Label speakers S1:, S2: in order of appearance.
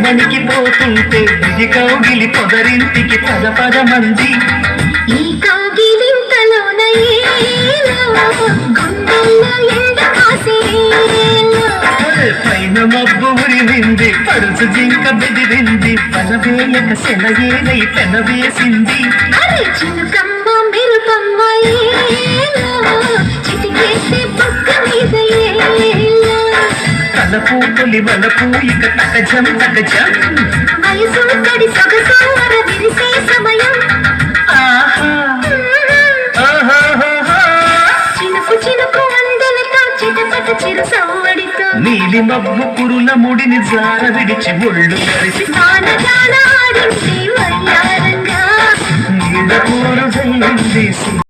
S1: వణికిపోతుంటే ఇది కౌగిలి పొదరింటికి పద మంది.
S2: ఈ కౌగిలింతలోన గుండెల్లో ఎండ
S1: పైన మబ్బు ఉరిమింది, పడుచు జింక బెదిరింది, పనవేయక సెలయేనై పెనవేసింది.
S2: చినుకమ్మ మెరుపమ్మ చిటికేస్తే పక్క మీద
S1: తలపు తొలి వలపు ఇక తకజం
S2: వయసు తడి సొగసు విరిసే సమయం. చినుకు చినుకు అందలతో చిటపట చిరు సవ్వడితో
S1: నీలి మబ్బు కురుల ముడిని జార విడిచి ఒళ్ళు కలిసి
S2: ఆడింది వయ్యారంగా
S1: నీళ్ళ కూరు